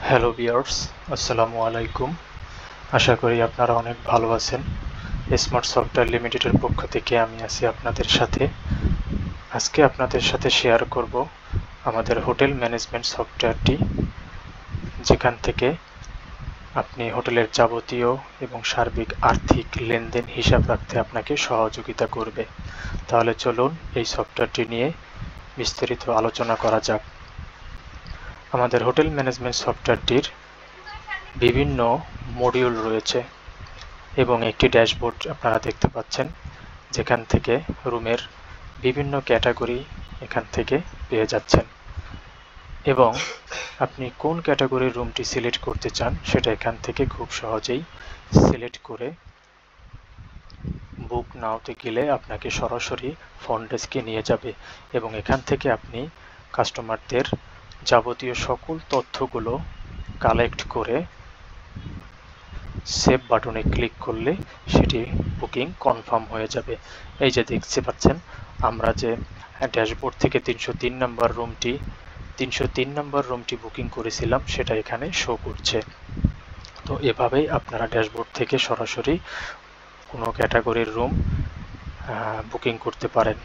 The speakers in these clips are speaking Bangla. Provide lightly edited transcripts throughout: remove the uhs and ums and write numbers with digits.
হ্যালো ভিউয়ার্স, আসসালামু আলাইকুম। আশা করি আপনারা অনেক ভালো আছেন। স্মার্ট সফটওয়্যার লিমিটেডের পক্ষ থেকে আমি আছি আপনাদের সাথে। আজকে আপনাদের সাথে শেয়ার করব আমাদের হোটেল ম্যানেজমেন্ট সফটওয়্যারটি, যেখান থেকে আপনি হোটেলের যাবতীয় এবং সার্বিক আর্থিক লেনদেন হিসাব রাখতে আপনাকে সহযোগিতা করবে। তাহলে চলুন এই সফটওয়্যারটি নিয়ে বিস্তারিত আলোচনা করা যাক। আমাদের হোটেল ম্যানেজমেন্ট সফটওয়্যারটির বিভিন্ন মডিউল রয়েছে এবং একটি ড্যাশবোর্ড আপনারা দেখতে পাচ্ছেন, যেখান থেকে রুমের বিভিন্ন ক্যাটাগরি এখান থেকে পেয়ে যাচ্ছেন এবং আপনি কোন ক্যাটাগরির রুমটি সিলেক্ট করতে চান সেটা এখান থেকে খুব সহজেই সিলেক্ট করে বুক নাওতে গেলে আপনাকে সরাসরি ফ্রন্ট ডেস্কে নিয়ে যাবে এবং এখান থেকে আপনি কাস্টমারদের যাবতীয় সকল তথ্যগুলো কালেক্ট করে সেভ বাটনে ক্লিক করলে সেটি বুকিং কনফার্ম হয়ে যাবে। এই যে দেখতে পাচ্ছেন, আমরা যে ড্যাশবোর্ড থেকে 303 নম্বর রুমটি বুকিং করেছিলাম সেটা এখানে শো করছে। তো এভাবেই আপনারা ড্যাশবোর্ড থেকে সরাসরি কোনো ক্যাটাগরির রুম বুকিং করতে পারেন।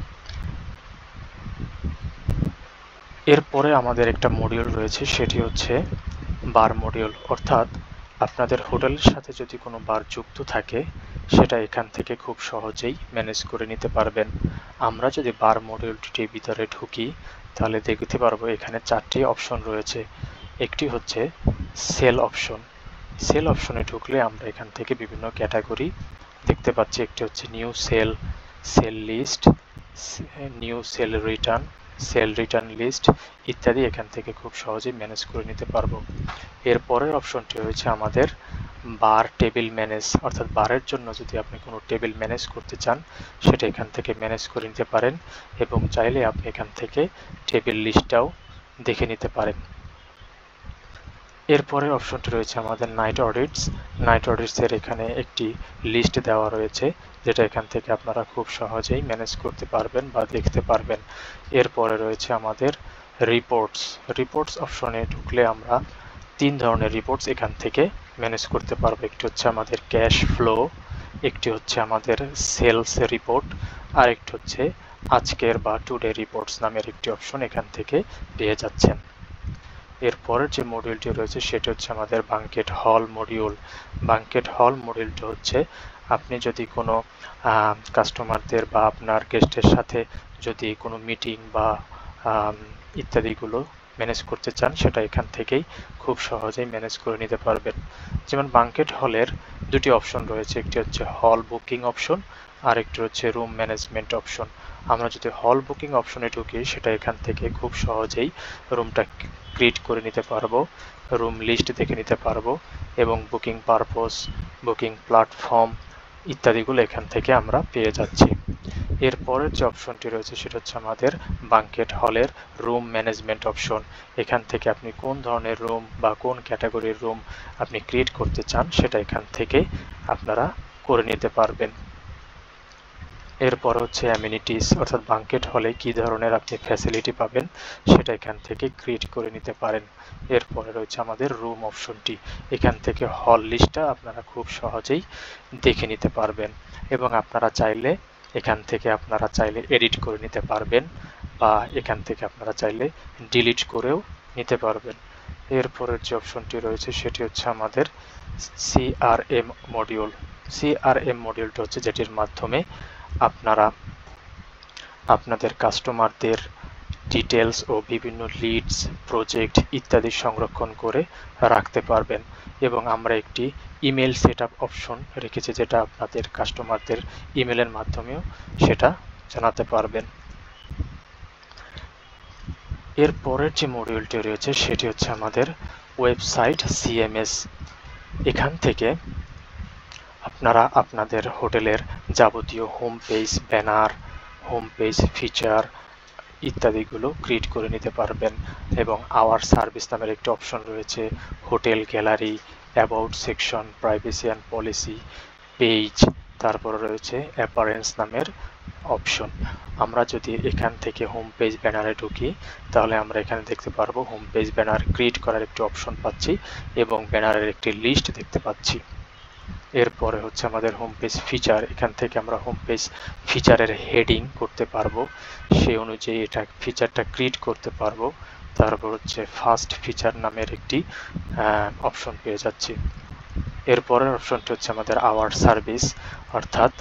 এরপরে আমাদের একটা মডিউল রয়েছে, সেটি হচ্ছে বার মডিউল, অর্থাৎ আপনাদের হোটেলের সাথে যদি কোনো বার যুক্ত থাকে সেটা এখান থেকে খুব সহজেই ম্যানেজ করে নিতে পারবেন। আমরা যদি বার মডিউলটির ভিতরে ঢুকি তাহলে দেখতে পারবো এখানে 4টি অপশন রয়েছে। একটি হচ্ছে সেল অপশন। সেল অপশনে ঢুকলে আমরা এখান থেকে বিভিন্ন ক্যাটাগরি দেখতে পাচ্ছি। একটি হচ্ছে new sale, sale list, new sale return, sale return list ইত্যাদি এখান থেকে খুব সহজেই ম্যানেজ করে নিতে পারবো। এর পরের অপশনটি রয়েছে আমাদের বার টেবিল ম্যানেজ, অর্থাৎ বারের জন্য যদি আপনি কোনো টেবিল ম্যানেজ করতে চান সেটা এখান থেকে ম্যানেজ করে নিতে পারেন এবং চাইলে আপনি এখান থেকে টেবিল লিস্টটাও দেখে নিতে পারেন। এরপরের অপশনটি রয়েছে আমাদের নাইট অডিটস। নাইট অডিটসের এখানে একটি লিস্ট দেওয়া রয়েছে, যেটা এখান থেকে আপনারা খুব সহজেই ম্যানেজ করতে পারবেন বা দেখতে পারবেন। এরপরে রয়েছে আমাদের রিপোর্টস। রিপোর্টস অপশনে ঢুকলে আমরা 3 ধরনের রিপোর্টস এখান থেকে ম্যানেজ করতে পারবো। একটি হচ্ছে আমাদের ক্যাশ ফ্লো, একটি হচ্ছে আমাদের সেলস রিপোর্ট, আর একটি হচ্ছে আজকের বা টুডে রিপোর্টস নামের একটি অপশন এখান থেকে পেয়ে যাচ্ছেন। এরপরের যে মডিউলটি রয়েছে সেটি হচ্ছে আমাদের বাঙ্কেট হল মডিউল। বাঙ্কেট হল মডিউলটি হচ্ছে আপনি যদি কোনো কাস্টমারদের বা আপনার গেস্টের সাথে যদি কোনো মিটিং বা ইত্যাদিগুলো ম্যানেজ করতে চান সেটা এখান থেকেই খুব সহজেই ম্যানেজ করে নিতে পারবেন। যেমন বাঙ্কেট হলের দুটি অপশন রয়েছে, একটি হচ্ছে হল বুকিং অপশন আর একটি হচ্ছে রুম ম্যানেজমেন্ট অপশন। আমরা যদি হল বুকিং অপশনে ঢুকি সেটা এখান থেকে খুব সহজেই রুমটা ক্রিয়েট করে নিতে পারবো, রুম লিস্ট দেখে নিতে পারবো এবং বুকিং পারপোজ, বুকিং প্ল্যাটফর্ম ইত্যাদিগুলো এখান থেকে আমরা পেয়ে যাচ্ছি। এরপরের যে অপশনটি রয়েছে সেটা হচ্ছে আমাদের বাঙ্কেট হলের রুম ম্যানেজমেন্ট অপশন। এখান থেকে আপনি কোন ধরনের রুম বা কোন ক্যাটাগরির রুম আপনি ক্রিয়েট করতে চান সেটা এখান থেকে আপনারা করে নিতে পারবেন। এরপর হচ্ছে অ্যামিনিটিস, অর্থাৎ বাঙ্কেট হলে কী ধরনের আপনি ফ্যাসিলিটি পাবেন সেটা এখান থেকে ক্রিয়েট করে নিতে পারেন। এরপরে রয়েছে আমাদের রুম অপশনটি। এখান থেকে হল লিস্টটা আপনারা খুব সহজেই দেখে নিতে পারবেন এবং আপনারা চাইলে এখান থেকে এডিট করে নিতে পারবেন বা এখান থেকে আপনারা চাইলে ডিলিট করেও নিতে পারবেন। এরপরের যে অপশনটি রয়েছে সেটি হচ্ছে আমাদের সিআরএম মডিউল। সিআরএম মডিউলটা হচ্ছে যেটির মাধ্যমে আপনারা আপনাদের কাস্টমারদের ডিটেলস ও বিভিন্ন লিডস, প্রজেক্ট ইত্যাদি সংরক্ষণ করে রাখতে পারবেন এবং আমরা একটি ইমেল সেটআপ অপশন রেখেছি, যেটা আপনাদের কাস্টমারদের ইমেলের মাধ্যমেও সেটা জানাতে পারবেন। এর পরের যে মডিউলটি রয়েছে সেটি হচ্ছে আমাদের ওয়েবসাইট সিএমএস। এখান থেকে আপনারা আপনাদের হোটেলের যাবতীয় home page, banner, home page feature ইত্যাদিগুলো ক্রিয়েট করে নিতে পারবেন এবং আওয়ার সার্ভিস নামের একটি অপশন রয়েছে, hotel gallery, about section, privacy and policy page, তারপরে রয়েছে অ্যাপারেন্স নামের অপশন। আমরা যদি এখান থেকে হোম পেজ ব্যানারে ঢুকি তাহলে আমরা এখানে দেখতে পারবো হোম পেজ ব্যানার ক্রিয়েট করার একটি অপশন পাচ্ছি এবং ব্যানারের একটি লিস্ট দেখতে পাচ্ছি। এরপরে হচ্ছে আমাদের হোম পেজ ফিচার। এখান থেকে আমরা হোম পেজ ফিচারের হেডিং করতে পারবো, সেই অনুযায়ী এটা ফিচারটা ক্রিয়েট করতে পারবো। তারপর হচ্ছে ফার্স্ট ফিচার নামের একটি অপশন পেয়ে যাচ্ছি। এরপরের অপশনটি হচ্ছে আমাদের আওয়ার সার্ভিস, অর্থাৎ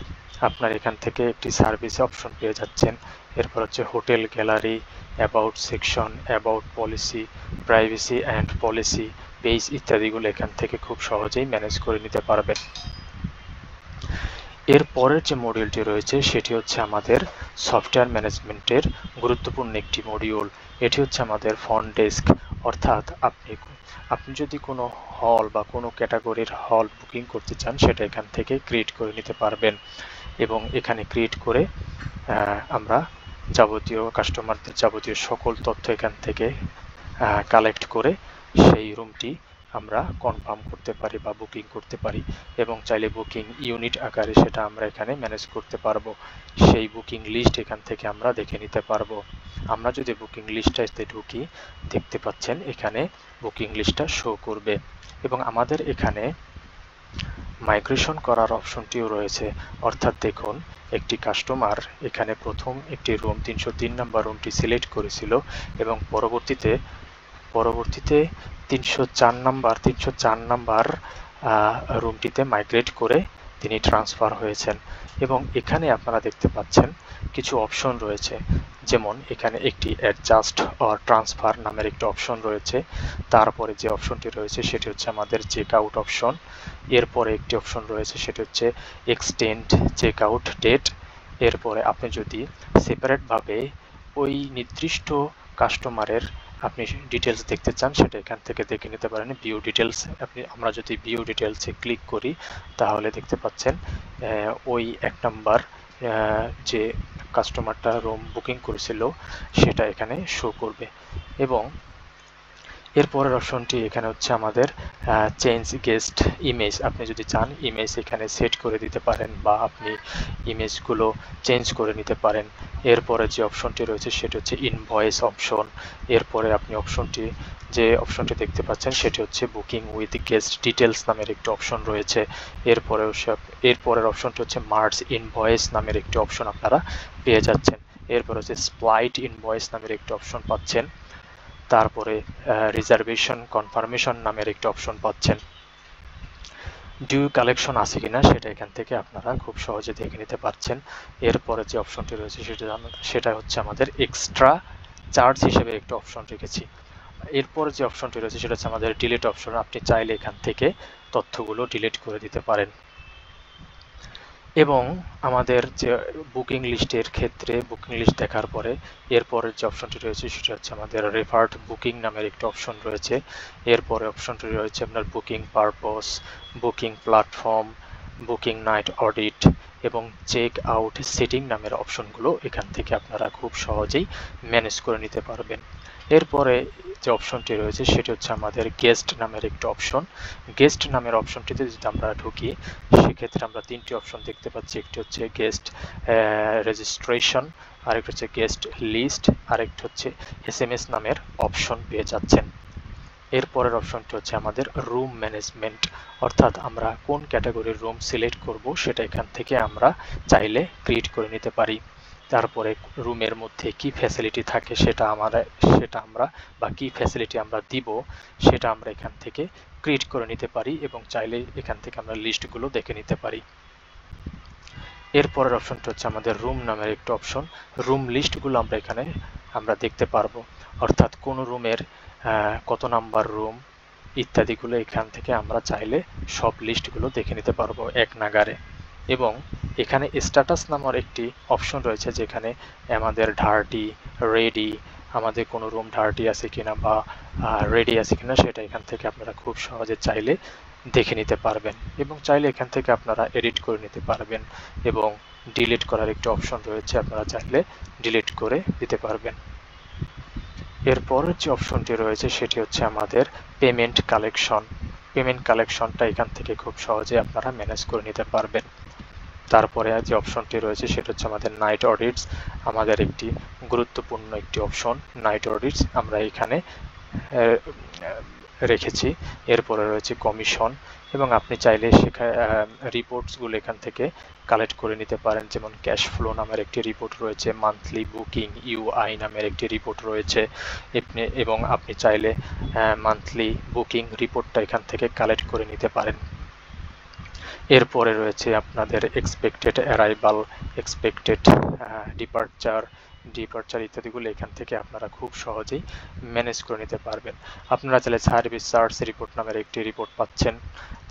আপনার এখান থেকে একটি সার্ভিস অপশন পেয়ে যাচ্ছেন। এরপর হচ্ছে hotel gallery, about section, about policy, privacy and policy page ইত্যাদিগুলো এখান থেকে খুব সহজেই ম্যানেজ করে নিতে পারবেন। এর পরের যে মডিউলটি রয়েছে সেটি হচ্ছে আমাদের সফটওয়্যার ম্যানেজমেন্টের গুরুত্বপূর্ণ একটি মডিউল। এটি হচ্ছে আমাদের ফ্রন্ট ডেস্ক, অর্থাৎ আপনি যদি কোনো হল বা কোনো ক্যাটাগরির হল বুকিং করতে চান সেটা এখান থেকে ক্রিয়েট করে নিতে পারবেন এবং এখানে ক্রিয়েট করে আমরা যাবতীয় কাস্টমারদের যাবতীয় সকল তথ্য এখান থেকে কালেক্ট করে সেই রুমটি আমরা কনফার্ম করতে পারি বা বুকিং করতে পারি এবং চাইলে বুকিং ইউনিট আকারে সেটা আমরা এখানে ম্যানেজ করতে পারবো। সেই বুকিং লিস্ট এখান থেকে আমরা দেখে নিতে পারবো। আমরা যদি বুকিং লিস্টটাতে ঢুকি দেখতে পাচ্ছেন এখানে বুকিং লিস্টটা শো করবে এবং আমাদের এখানে মাইগ্রেশন করার অপশনটিও রয়েছে, অর্থাৎ দেখুন একটি কাস্টমার এখানে প্রথম একটি রুম 303 নম্বর রুমটি সিলেক্ট করেছিল এবং পরবর্তীতে 304 নাম্বার রুমটিতে মাইগ্রেট করে তিনি ট্রান্সফার হয়েছেন এবং এখানে আপনারা দেখতে পাচ্ছেন কিছু অপশন রয়েছে, যেমন এখানে একটি অ্যাডজাস্ট অর ট্রান্সফার নামের একটি অপশন রয়েছে। তারপরে যে অপশনটি রয়েছে সেটি হচ্ছে আমাদের চেক আউট অপশন। এরপরে একটি অপশন রয়েছে সেটি হচ্ছে এক্সটেন্ড চেক আউট ডেট। এরপরে আপনি যদি সেপারেটভাবে ওই নির্দিষ্ট কাস্টমারের আপনি ডিটেলস দেখতে চান সেটা এখান থেকে দেখে নিতে পারেন। ভিউ ডিটেলস আমরা যদি ভিউ ডিটেলসে ক্লিক করি তাহলে দেখতে পাচ্ছেন ওই 1 নাম্বার যে কাস্টমারটা রুম বুকিং করেছিল সেটা এখানে শো করবে এবং এরপরের অপশনটি এখানে হচ্ছে আমাদের চেঞ্জ গেস্ট ইমেজ। আপনি যদি চান ইমেজ এখানে সেট করে দিতে পারেন বা আপনি ইমেজগুলো চেঞ্জ করে নিতে পারেন। এরপরে যে অপশনটি রয়েছে সেটি হচ্ছে ইনভয়েস অপশন। এরপরে আপনি যে অপশনটি দেখতে পাচ্ছেন সেটি হচ্ছে বুকিং উইথ গেস্ট ডিটেলস নামের একটি অপশন রয়েছে। এরপরের অপশনটি হচ্ছে মার্জ ইনভয়েস নামের একটি অপশন আপনারা পেয়ে যাচ্ছেন। এরপর হচ্ছে স্প্লাইট ইনভয়েস নামের একটি অপশন পাচ্ছেন। তারপরে রিজার্ভেশন কনফার্মেশন নামের একটি অপশন পাচ্ছেন। ডিউ কালেকশন আছে কিনা সেটা এখান থেকে আপনারা খুব সহজে দেখে নিতে পারছেন। এরপরে যে অপশনটি রয়েছে সেটা হচ্ছে আমাদের এক্সট্রা চার্জ হিসেবে একটি অপশন রেখেছি। এরপরে যে অপশনটি রয়েছে সেটা হচ্ছে আমাদের ডিলিট অপশন। আপনি চাইলে এখান থেকে তথ্যগুলো ডিলিট করে দিতে পারেন এবং আমাদের যে বুকিং লিস্টের ক্ষেত্রে বুকিং লিস্ট দেখার পরে এরপরের যে অপশনটি রয়েছে সেটা হচ্ছে আমাদের রেফার্ড বুকিং নামের একটি অপশন রয়েছে। এরপরে অপশনটি রয়েছে আপনার booking purpose, booking platform, booking night audit এবং চেক আউট সেটিং নামের অপশনগুলো এখান থেকে আপনারা খুব সহজেই ম্যানেজ করে নিতে পারবেন। এরপরে যে অপশনটি রয়েছে সেটি হচ্ছে আমাদের গেস্ট নামের একটি অপশন। গেস্ট নামের অপশনটিতে যদি আমরা ঢুকি সেক্ষেত্রে আমরা 3টি অপশন দেখতে পাচ্ছি। একটি হচ্ছে গেস্ট রেজিস্ট্রেশন, আরেকটি হচ্ছে গেস্ট লিস্ট, আরেকটি হচ্ছে SMS নামের অপশন পেয়ে যাচ্ছেন। এরপরের অপশনটি হচ্ছে আমাদের রুম ম্যানেজমেন্ট, অর্থাৎ আমরা কোন ক্যাটাগরির রুম সিলেক্ট করব সেটা এখান থেকে আমরা চাইলে ক্রিয়েট করে নিতে পারি। তারপরে রুমের মধ্যে কি ফ্যাসিলিটি থাকে সেটা আমরা বা কি ফ্যাসিলিটি আমরা দিব সেটা আমরা এখান থেকে ক্রিয়েট করে নিতে পারি এবং চাইলে এখান থেকে আমরা লিস্টগুলো দেখে নিতে পারি। এরপরের অপশনটা হচ্ছে আমাদের রুম নামের একটি অপশন। রুম লিস্টগুলো আমরা দেখতে পারবো, অর্থাৎ কোন রুমের কত নাম্বার রুম ইত্যাদিগুলো এখান থেকে আমরা চাইলে সব লিস্টগুলো দেখে নিতে পারবো এক নাগারে। এবং এখানে স্ট্যাটাস নামের একটি অপশন রয়েছে যেখানে আমাদের ডার্টি, রেডি, আমাদের কোনো রুম ডার্টি আছে কিনা বা রেডি আছে কিনা সেটা এখান থেকে আপনারা খুব সহজে চাইলে দেখে নিতে পারবেন এবং চাইলে এখান থেকে আপনারা এডিট করে নিতে পারবেন এবং ডিলিট করার একটি অপশন রয়েছে, আপনারা চাইলে ডিলিট করে দিতে পারবেন। এরপরের যে অপশনটি রয়েছে সেটি হচ্ছে আমাদের পেমেন্ট কালেকশন। পেমেন্ট কালেকশনটা এখান থেকে খুব সহজে আপনারা ম্যানেজ করে নিতে পারবেন। তারপরে যে অপশনটি রয়েছে সেটা হচ্ছে আমাদের নাইট অডিটস, আমাদের একটি গুরুত্বপূর্ণ একটি অপশন নাইট অডিটস আমরা এখানে রেখেছি। এরপরে রয়েছে কমিশন, এবং আপনি চাইলে সেখানে রিপোর্টসগুলো এখান থেকে কালেক্ট করে নিতে পারেন, যেমন ক্যাশ ফ্লো নামের একটি রিপোর্ট রয়েছে, মান্থলি বুকিং ইউআই নামের একটি রিপোর্ট রয়েছে, এবং আপনি চাইলে মান্থলি বুকিং রিপোর্টটা এখান থেকে কালেক্ট করে নিতে পারেন। এরপরে রয়েছে আপনাদের এক্সপেক্টেড অ্যারাইভাল, এক্সপেক্টেড ডিপার্চার ইত্যাদিগুলো এখান থেকে আপনারা খুব সহজেই ম্যানেজ করে নিতে পারবেন। আপনারা চাইলে সার্ভিস চার্জ রিপোর্ট নামের একটি রিপোর্ট পাচ্ছেন,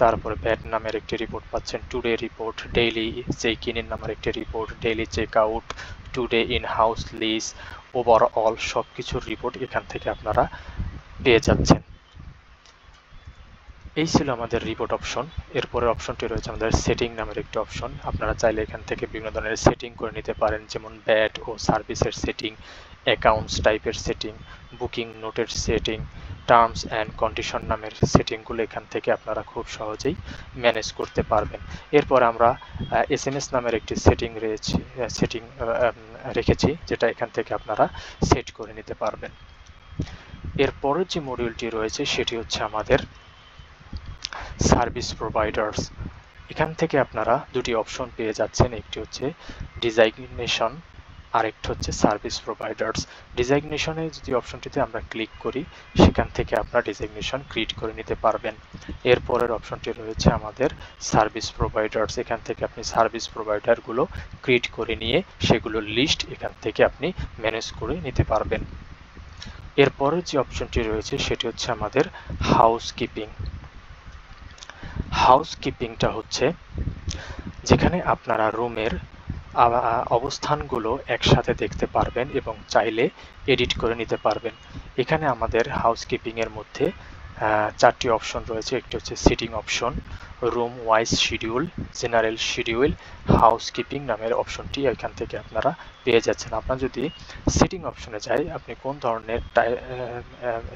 তারপরে ভ্যাট নামের একটি রিপোর্ট পাচ্ছেন, today report, daily check in নামের একটি report, daily check out, today in house list, overall সব কিছুর রিপোর্ট এখান থেকে আপনারা পেয়ে যাচ্ছেন। এই ছিল আমাদের রিপোর্ট অপশন। এরপরে অপশনটি রয়েছে আমাদের সেটিং নামের একটি অপশন। আপনারা চাইলে এখান থেকে বিভিন্ন ধরনের সেটিং করে নিতে পারেন, যেমন ব্যাট ও সার্ভিসের সেটিং, অ্যাকাউন্টস টাইপের সেটিং, বুকিং নোটের সেটিং, টার্মস অ্যান্ড কন্ডিশন নামের সেটিংগুলো এখান থেকে আপনারা খুব সহজেই ম্যানেজ করতে পারবেন। এরপর আমরা এসএমএস নামের একটি সেটিং রেখেছি, যেটা এখান থেকে আপনারা সেট করে নিতে পারবেন। এরপরের যে মডিউলটি রয়েছে সেটি হচ্ছে আমাদের সার্ভিস প্রোভাইডার্স। এখান থেকে আপনারা দুটি অপশন পেয়ে যাচ্ছেন, একটি হচ্ছে ডিজাইগনেশন, আরেকটি হচ্ছে সার্ভিস প্রোভাইডার্স। ডিজাইগনেশনে যদি অপশনটিতে আমরা ক্লিক করি, সেখান থেকে আপনারা ডিজাইগনেশন ক্রিয়েট করে নিতে পারবেন। এরপরের অপশনটি রয়েছে আমাদের সার্ভিস প্রোভাইডার্স। এখান থেকে আপনি সার্ভিস প্রোভাইডারগুলো ক্রিয়েট করে নিয়ে সেগুলোর লিস্ট এখান থেকে আপনি ম্যানেজ করে নিতে পারবেন। এরপরের যে অপশনটি রয়েছে সেটি হচ্ছে আমাদের হাউসকিপিং। হাউসকিপিংটা হচ্ছে যেখানে আপনারা রুমের অবস্থানগুলো একসাথে দেখতে পারবেন এবং চাইলে এডিট করে নিতে পারবেন। এখানে আমাদের হাউসকিপিংয়ের মধ্যে চারটি অপশন রয়েছে। একটি হচ্ছে seating option, room wise schedule, general schedule, housekeeping নামের অপশনটি এখান থেকে আপনারা পেয়ে যাচ্ছেন। আপনার যদি সিটিং অপশনে যাই, আপনি কোন ধরনের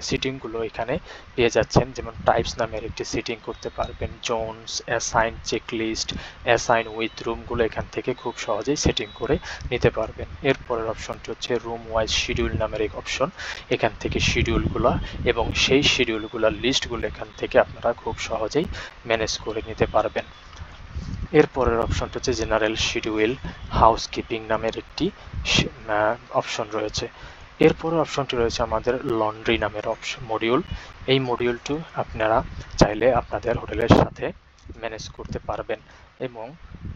সিটিংগুলো এখানে পেয়ে যাচ্ছেন, যেমন টাইপস নামের একটি সিটিং করতে পারবেন, Jones, assign checklist, assign with রুমগুলো এখান থেকে খুব সহজেই সেটিং করে নিতে পারবেন। এরপরের অপশনটি হচ্ছে রুম ওয়াইজ শিডিউল নামের এক অপশন। এখান থেকে শিডিউলগুলো এবং সেই শিডিউলগুলোর লিস্টগুলো এখান থেকে আপনারা খুব সহজেই ম্যানেজ করে নিতে পারবেন। এরপরের অপশনটা হচ্ছে জেনারেল শিডিউল হাউসকিপিং নামের একটি অপশন রয়েছে। এরপরে অপশনটি রয়েছে আমাদের লন্ড্রি নামের মডিউল। এই মডিউলটি আপনারা চাইলে আপনাদের হোটেলের সাথে ম্যানেজ করতে পারবেন, এবং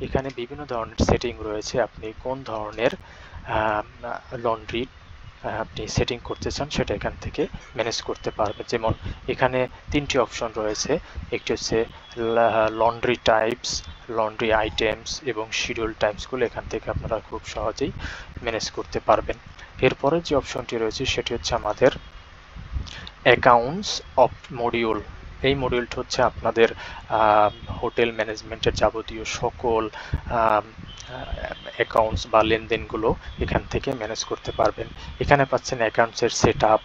এখানে বিভিন্ন ধরনের সেটিং রয়েছে। আপনি কোন ধরনের লন্ড্রি আপনি সেটিং করতে চান সেটা এখান থেকে ম্যানেজ করতে পারবেন। যেমন এখানে তিনটি অপশন রয়েছে, একটি হচ্ছে লন্ড্রি টাইপস, লন্ড্রি আইটেমস এবং শিডিউল টাইমসগুলো এখান থেকে আপনারা খুব সহজেই ম্যানেজ করতে পারবেন। এরপরে যে অপশনটি রয়েছে সেটি হচ্ছে আমাদের অ্যাকাউন্টস অফ মডিউল। এই মডিউলটি হচ্ছে আপনাদের হোটেল ম্যানেজমেন্টের যাবতীয় সকল অ্যাকাউন্টস বা লেনদেনগুলো এখান থেকে ম্যানেজ করতে পারবেন। এখানে পাচ্ছেন অ্যাকাউন্টসের সেটআপ,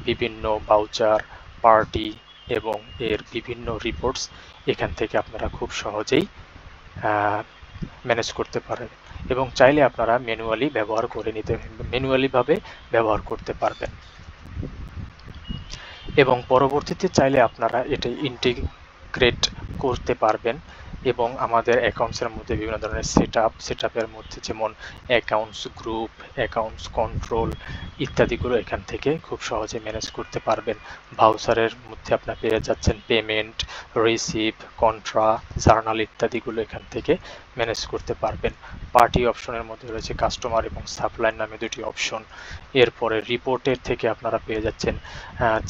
বিভিন্ন ভাউচার, পার্টি এবং এর বিভিন্ন রিপোর্টস এখান থেকে আপনারা খুব সহজেই ম্যানেজ করতে পারেন, এবং চাইলে আপনারা ম্যানুয়ালিভাবে ব্যবহার করতে পারবেন, এবং পরবর্তীতে চাইলে আপনারা এটা ইন্টিগ্রেট করতে পারবেন এবং আমাদের অ্যাকাউন্টসের মধ্যে বিভিন্ন ধরনের সেটআপের মধ্যে যেমন অ্যাকাউন্টস গ্রুপ, অ্যাকাউন্টস কন্ট্রোল ইত্যাদিগুলো এখান থেকে খুব সহজে ম্যানেজ করতে পারবেন। ভাউচারের মধ্যে আপনারা পেয়ে যাচ্ছেন পেমেন্ট, রিসিভ, কন্ট্রা, জার্নাল ইত্যাদিগুলো এখান থেকে ম্যানেজ করতে পারবেন। পার্টি অপশনের মধ্যে রয়েছে কাস্টমার এবং সাপ্লায়ার নামে দুটি অপশন। এরপরে রিপোর্টের থেকে আপনারা পেয়ে যাচ্ছেন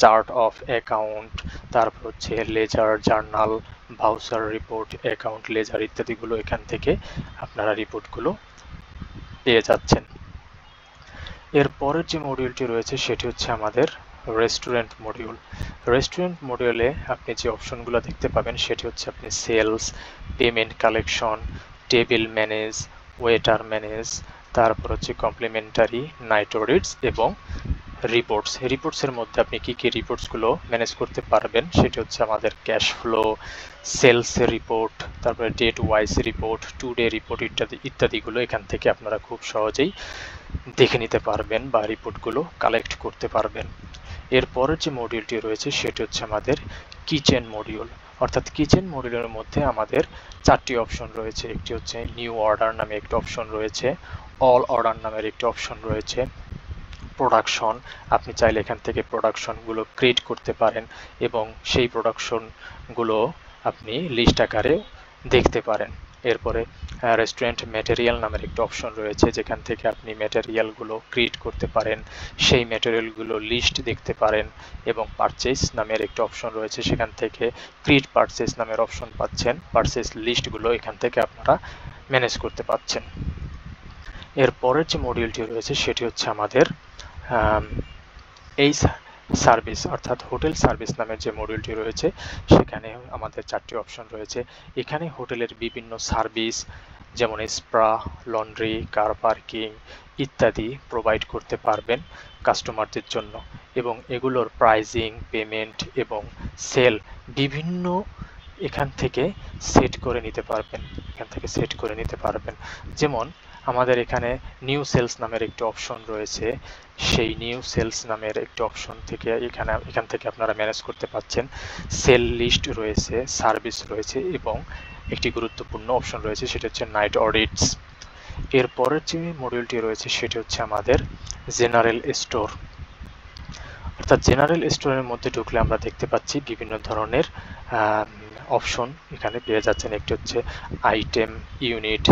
চার্ট অফ অ্যাকাউন্ট, তারপর হচ্ছে ledger, journal, voucher report, account ledger ইত্যাদিগুলো এখান থেকে আপনারা রিপোর্টগুলো পেয়ে যাচ্ছেন। এরপরের যে মডিউলটি রয়েছে সেটি হচ্ছে আমাদের রেস্টুরেন্ট মডিউল। রেস্টুরেন্ট মডিউলে আপনি যে অপশনগুলো দেখতে পাবেন সেটি হচ্ছে আপনি sales, payment collection, table manage, waiter manage, তারপর হচ্ছে কমপ্লিমেন্টারি, নাইট অডিটস এবং রিপোর্টসের মধ্যে আপনি কি কি রিপোর্টসগুলো ম্যানেজ করতে পারবেন সেটি হচ্ছে আমাদের ক্যাশ ফ্লো, সেলস রিপোর্ট, তারপরে date wise report, today report ইত্যাদিগুলো এখান থেকে আপনারা খুব সহজেই দেখে নিতে পারবেন বা রিপোর্টগুলো কালেক্ট করতে পারবেন। এরপরের যে মডিউলটি রয়েছে সেটি হচ্ছে আমাদের কিচেন মডিউল। অর্থাৎ কিচেন মডিউলের মধ্যে আমাদের 4টি অপশন রয়েছে। একটি হচ্ছে নিউ অর্ডার নামে একটি অপশন রয়েছে, অল অর্ডার নামের একটি অপশন রয়েছে, প্রোডাকশন, আপনি চাইলে এখান থেকে প্রোডাকশনগুলো ক্রিয়েট করতে পারেন এবং সেই প্রোডাকশনগুলো আপনি লিস্ট আকারে দেখতে পারেন। এরপরে রেস্টুরেন্ট ম্যাটেরিয়াল নামের একটা অপশন রয়েছে, যেখান থেকে আপনি ম্যাটেরিয়ালগুলো ক্রিয়েট করতে পারেন, সেই ম্যাটেরিয়ালগুলো লিস্ট দেখতে পারেন। এবং পারচেস নামের একটা অপশন রয়েছে, সেখান থেকে ক্রিয়েট পারচেস নামের অপশন পাচ্ছেন, পারচেস লিস্টগুলো এখান থেকে আপনারা ম্যানেজ করতে পারছেন। এর পরের যে মডিউলটি রয়েছে সেটি হচ্ছে আমাদের এই সার্ভিস অর্থাৎ হোটেল সার্ভিস নামের যে মডিউলটি রয়েছে সেখানে আমাদের 4টি অপশন রয়েছে। এখানে হোটেলের বিভিন্ন সার্ভিস যেমন স্পা, লন্ড্রি, কার পার্কিং ইত্যাদি প্রোভাইড করতে পারবেন কাস্টমারদের জন্য, এবং এগুলোর প্রাইজিং, পেমেন্ট এবং সেল বিভিন্ন এখান থেকে সেট করে নিতে পারবেন। যেমন আমাদের এখানে নিউ সেলস নামের একটি অপশন রয়েছে, সেই নিউ সেলস নামের একটি অপশন থেকে এখান থেকে আপনারা ম্যানেজ করতে পারছেন। সেল লিস্ট রয়েছে, সার্ভিস রয়েছে এবং একটি গুরুত্বপূর্ণ অপশন রয়েছে সেটা হচ্ছে নাইট অডিটস। এর পরের যে মডিউলটি রয়েছে সেটি হচ্ছে আমাদের জেনারেল স্টোর। অর্থাৎ জেনারেল স্টোরের মধ্যে ঢুকলে আমরা দেখতে পাচ্ছি বিভিন্ন ধরনের অপশন এখানে পেয়ে যাচ্ছেন। একটি হচ্ছে আইটেম, ইউনিট,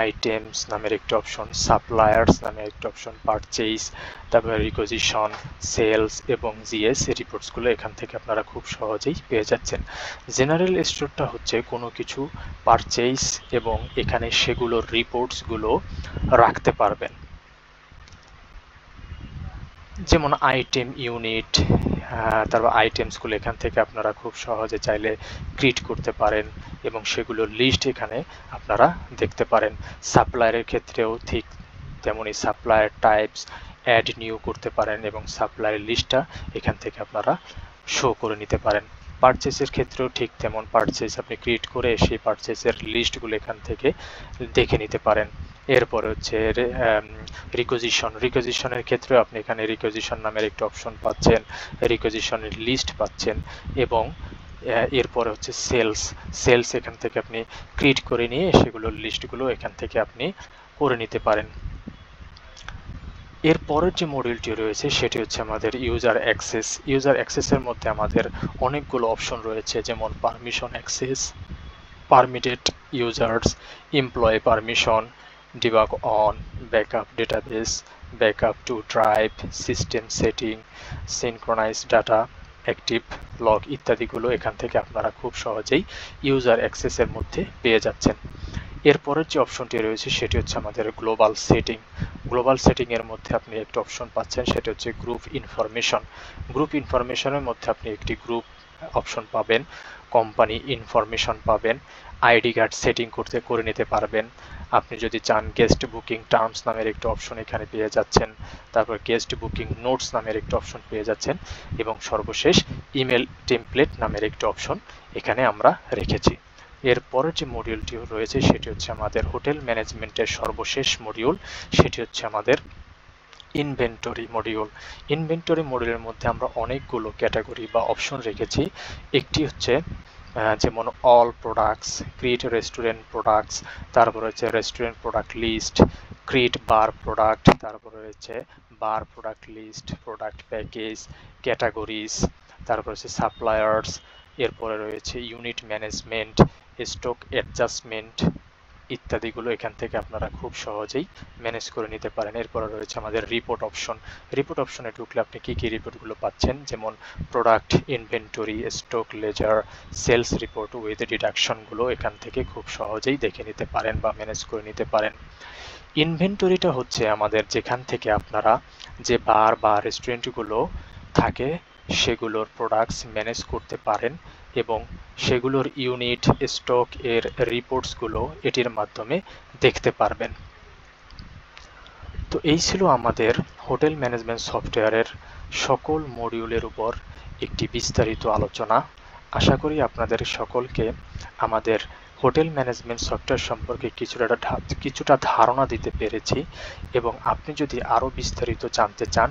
আইটেমস নামের একটি অপশন, সাপ্লায়ার্স নামের একটি অপশন, পারচেজ, তারপরে রিকোজিশন, সেলস এবং জিএস রিপোর্টসগুলো এখান থেকে আপনারা খুব সহজেই পেয়ে যাচ্ছেন। জেনারেল স্টোরটা হচ্ছে কোনো কিছু পারচেজ এবং এখানে সেগুলোর রিপোর্টসগুলো রাখতে পারবেন। যেমন আইটেম, ইউনিট, তারপর আইটেমসগুলো এখান থেকে আপনারা খুব সহজে চাইলে ক্রিয়েট করতে পারেন এবং সেগুলোর লিস্ট এখানে আপনারা দেখতে পারেন। সাপ্লায়ারের ক্ষেত্রেও ঠিক তেমনই সাপ্লায়ার টাইপস অ্যাড নিউ করতে পারেন এবং সাপ্লায়ার লিস্টটা এখান থেকে আপনারা শো করে নিতে পারেন। পারচেসের ক্ষেত্রেও ঠিক তেমন পারচেস আপনি ক্রিয়েট করে সেই পারচেসের লিস্টগুলো এখান থেকে দেখে নিতে পারেন। এরপরে হচ্ছে রিকোজিশনের ক্ষেত্রে আপনি এখানে রিকোজিশন নামের একটি অপশন পাচ্ছেন, রিকোজিশনের লিস্ট পাচ্ছেন এবং এরপরে হচ্ছে সেলস এখান থেকে আপনি ক্রিয়েট করে নিয়ে সেগুলোর লিস্টগুলো এখান থেকে আপনি করে নিতে পারেন। এর পরের যে মডিউলটি রয়েছে সেটি হচ্ছে আমাদের ইউজার অ্যাক্সেসের মধ্যে আমাদের অনেকগুলো অপশন রয়েছে, যেমন permission access, permitted users, employee permission, debug on, backup database, backup to drive, system setting, synchronize data, active log ইত্যাদিগুলো এখান থেকে আপনারা খুব সহজেই ইউজার অ্যাক্সেসের মধ্যে পেয়ে যাচ্ছেন। এরপরের যে অপশনটি রয়েছে সেটি হচ্ছে আমাদের গ্লোবাল সেটিংয়ের মধ্যে আপনি একটি অপশন পাচ্ছেন, সেটা হচ্ছে গ্রুপ ইনফরমেশনের মধ্যে আপনি একটি গ্রুপ অপশন পাবেন, কোম্পানি ইনফরমেশন পাবেন, আইডি কার্ড সেটিং করে নিতে পারবেন। আপনি যদি চান গেস্ট বুকিং টার্মস নামের একটি অপশন এখানে পেয়ে যাচ্ছেন, তারপর গেস্ট বুকিং নোটস নামের একটি অপশন পেয়ে যাচ্ছেন এবং সর্বশেষ ইমেল টেমপ্লেট নামের একটি অপশন এখানে আমরা রেখেছি। এর পরের যে মডিউলটি রয়েছে সেটি হচ্ছে আমাদের হোটেল ম্যানেজমেন্টের সর্বশেষ মডিউল, সেটি হচ্ছে আমাদের ইনভেন্টরি মডিউলের মধ্যে আমরা অনেকগুলো ক্যাটাগরি বা অপশন রেখেছি। একটি হচ্ছে যেমন all products, create restaurant products, তারপর হচ্ছে restaurant product list, create bar product, তারপর রয়েছে bar product list, product package, categories, তারপর হচ্ছে সাপ্লায়ার্স, এরপরে রয়েছে ইউনিট ম্যানেজমেন্ট, স্টক অ্যাডজাস্টমেন্ট ইত্যাদিগুলো এখান থেকে আপনারা খুব সহজেই ম্যানেজ করে নিতে পারেন। এরপরে রয়েছে আমাদের রিপোর্ট অপশনে ঢুকলে আপনি কি রিপোর্টগুলো পাচ্ছেন, যেমন product inventory, stock ledger, sales report with ডিডাকশনগুলো এখান থেকে খুব সহজেই দেখে নিতে পারেন বা ম্যানেজ করে নিতে পারেন। ইনভেন্টরিটা হচ্ছে আমাদের যেখান থেকে আপনারা যে বার বা রেস্টুরেন্টগুলো থাকে সেগুলোর প্রোডাক্টস ম্যানেজ করতে পারেন এবং সেগুলোর ইউনিট, স্টক এর রিপোর্টসগুলো এটির মাধ্যমে দেখতে পারবেন। তো এই ছিল আমাদের হোটেল ম্যানেজমেন্ট সফটওয়্যারের সকল মডিউলের উপর একটি বিস্তারিত আলোচনা। আশা করি আপনাদের সকলকে আমাদের হোটেল ম্যানেজমেন্ট সফটওয়্যার সম্পর্কে কিছুটা ধারণা দিতে পেরেছি, এবং আপনি যদি আরও বিস্তারিত জানতে চান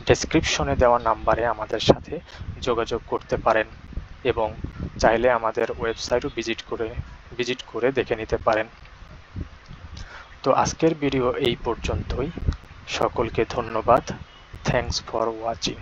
ডেসক্রিপশনে দেওয়া নাম্বারে আমাদের সাথে যোগাযোগ করতে পারেন, এবং চাইলে আমাদের ওয়েবসাইটও ভিজিট করে দেখে নিতে পারেন। তো আজকের ভিডিও এই পর্যন্তই। সকলকে ধন্যবাদ। Thanks for watching.